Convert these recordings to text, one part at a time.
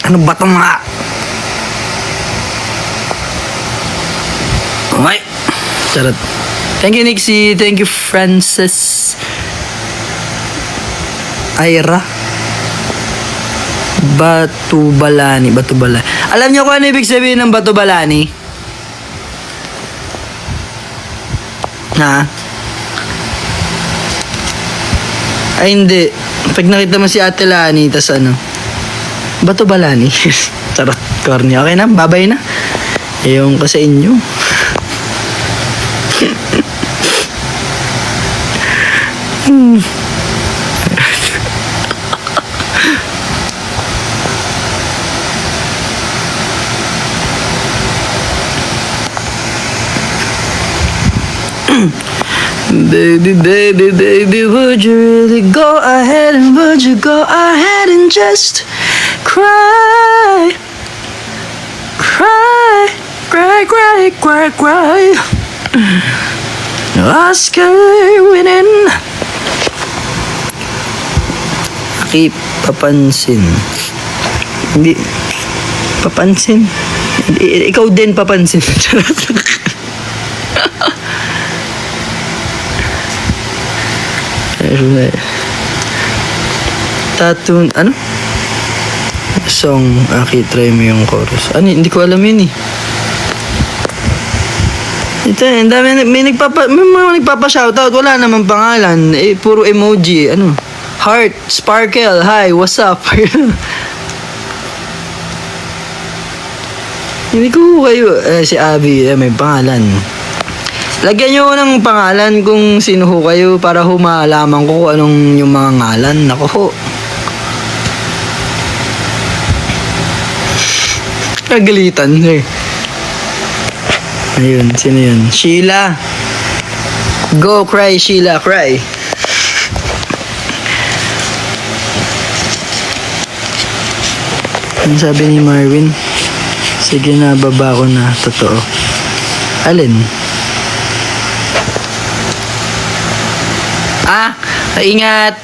Ano ba itong mga... Okay. Charot. Thank you, Nixie. Thank you, Francis. Ira. Batubalani. Alam niyo kung ano ibig sabihin ng Batubalani? Ha? Ay, hindi. Pag nakita mo si Ate Lani, tas ano? Batubalani. Charot. Corny. Okay na, babay na. Ewan ko sa inyo. Baby, would you really go ahead and would you go ahead and just cry? Cry. Oscar winning. Aki, papansin. Hindi, papansin. Ikaw din papansin. Tattoo, ano? Song, Aki, try mo yung chorus. Ano, hindi ko alam yun eh. Ito, ang dami, may mga nagpapa-shoutout, wala namang pangalan. Eh, puro emoji, ano? Heart, sparkle, hi, what's up? Hindi ko kayo, si Abby, may pangalan. Lagyan nyo ng pangalan kung sino ho kayo para ho malaman ko kung anong yung mga ngalan. Nako ho. Kagalitan eh. Ayun, sino yun? Sheila. Go cry, Sheila, cry. Ano sabi ni Marvin? Sige na, baba ko na. Totoo. Alin? Ingat!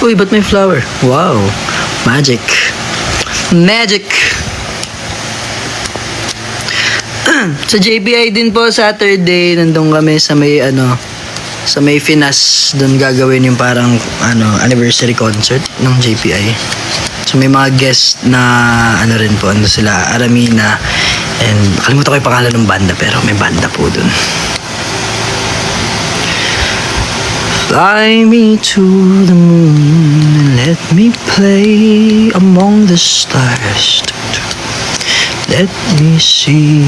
Uy, ba't may flower? Wow! Magic! Sa JBI din po, Saturday, nandun kami sa may, sa may Finas. Doon gagawin yung parang, anniversary concert ng JPI. So, may mga guest na, rin po, sila, Aramina. And, kalimutan ko yung pangalan ng banda, pero may banda po dun. Fly me to the moon and let me play among the stars. Let me see.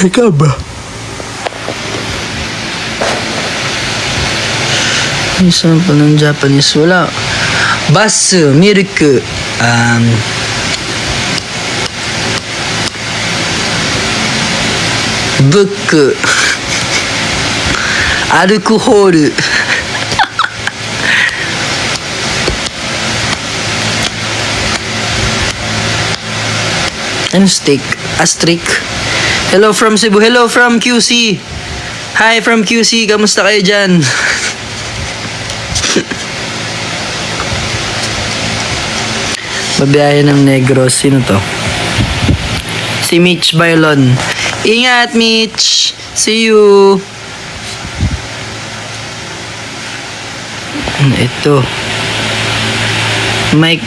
Ikaw ba? May sample ng Japanese, wala. Basu, milk, book, alcohol. Ano steak? Astrik. Hello from Cebu. Hello from QC. Hi from QC. Kamusta kayo dyan? Babiyahe ng Negros. Sino to? Si Mitch Bailon. Ingat, Mitch. See you. Ito. Mike.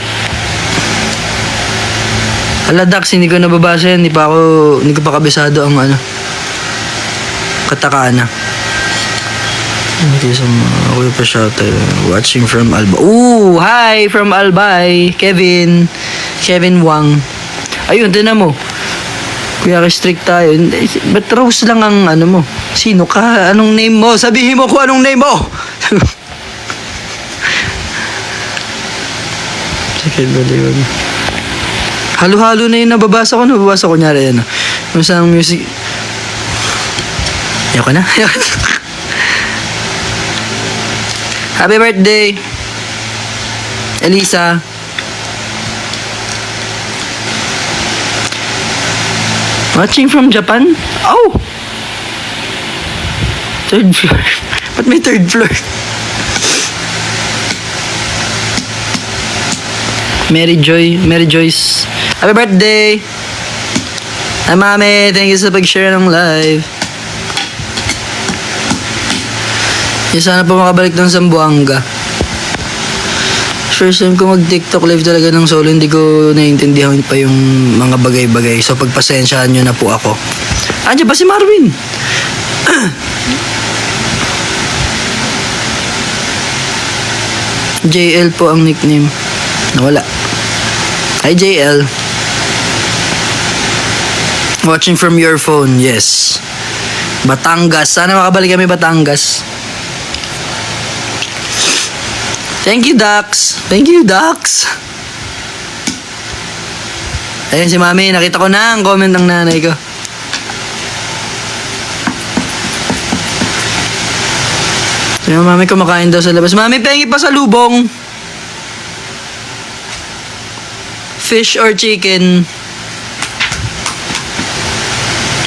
Ala, Dax, hindi ko nababasa yan. Hindi ko pa kabisado ang katakana. Okay, so ako pa shout watching from Albay. Ooh, hi from Albay. Kevin Wang. Ayun, tinan mo. Kuya, strict tayo. But Rose lang ang mo. Sino ka? Anong name mo? Sabihin mo kung anong name mo. Sige, bali yun. Halo-halo na yung nababasa ko. Nababasa ko nyari yan. Yung isang music. Ayoko na. Happy birthday, Elisa. Watching from Japan? Oh! Third floor. Ba't may third floor? Mary Joyce. Happy birthday! Hi, Mami. Thank you sa pag-share ng live. Sana po makabalik ng Zamboanga. First time ko mag-TikTok live talaga ng solo, hindi ko naiintindihan pa yung mga bagay-bagay. So, pagpasensyahan nyo na po ako. Andiyan ba si Marvin? JL po ang nickname. Nawala. Hi, JL. Watching from your phone, yes. Batangas. Sana makabalik kami Batangas. Thank you, Dax. Thank you, Dax. Ayun si Mami. Nakita ko na ang comment ng nanay ko. So, yung Mami kumakain daw sa labas. Mami, pengi pa sa lubong. Fish or chicken.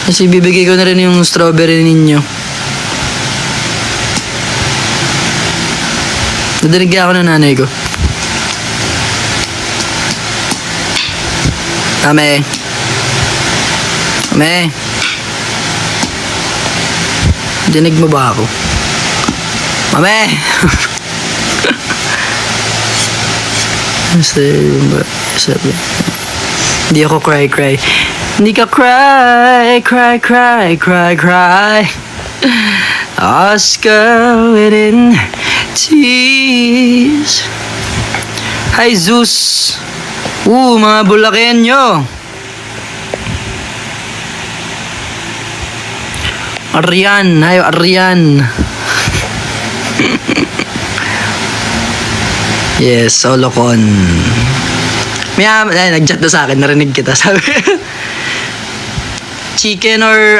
Kasi bibigay ko na rin yung strawberry ninyo. Nadinig ako ng nanay ko. Mami. Mami. Dinig mo ba ako? Mami. Hindi ako cry. Hindi ka cry. Oscar within tears. Hi, Zeus. Mga Bulakenyo. Arian. Hi, Arian. Yes, solo con. Nag-chat na sa akin. Narinig kita. Sabi, chicken or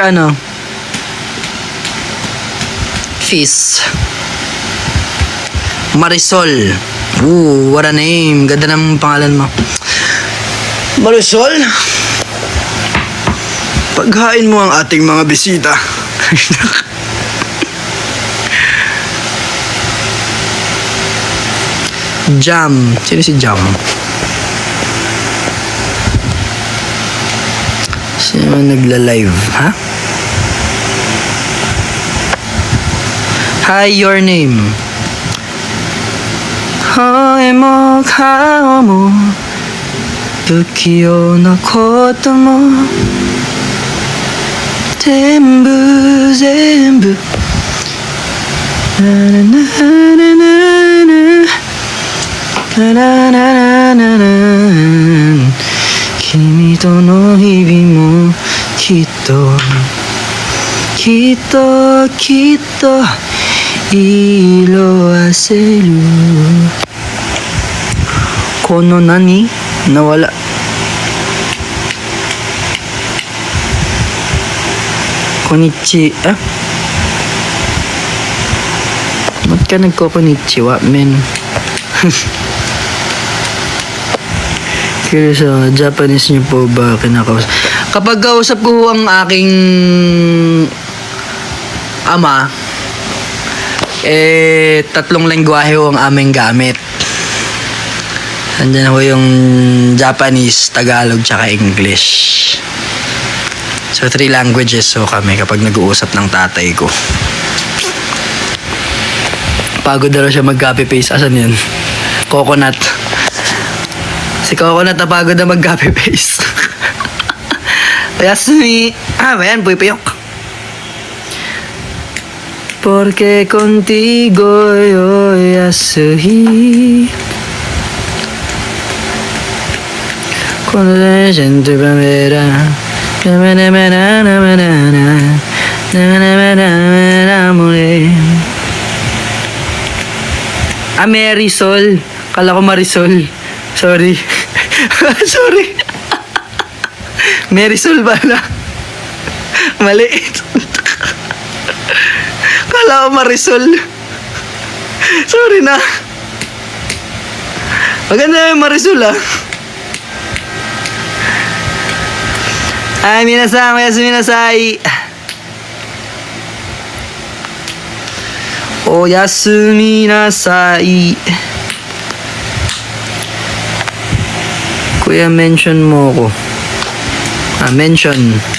fish. Marisol. What a name. Ganda ng pangalan mo. Marisol? Paghain mo ang ating mga bisita. Jam. Sino si Jam? Sino nagla-live, ha? Hi, your name. Hoy mo kao mo, 不器用なことも全部君との日々もきっと色あせるこの何nawala Konnichi ba't ka nagko-konnichiwa men? Kaya sa Japanese niyo po ba kinakausap? Kapag kausap ko ang aking ama, tatlong lengguwahe ang aming gamit. Andiyan ho yung Japanese, Tagalog, tsaka English. So, 3 languages ho kami kapag nag-uusap ng tatay ko. Pagod na siya mag-copy paste. Asan yan? Coconut. Si Coconut napagod na mag-copy paste. Yasumi. Ayan, puyok. Porque contigo yo yasuhi. Cuando la gente primera. Marisol. Kala ko Marisol. Sorry. Sorry. Marisol pala. Maliit. Kala ko Marisol. Sorry na. Maganda yung Marisol Ay, minasan, mayas minasai. おやすみなさい。Kuya, mention mo ako. Mention.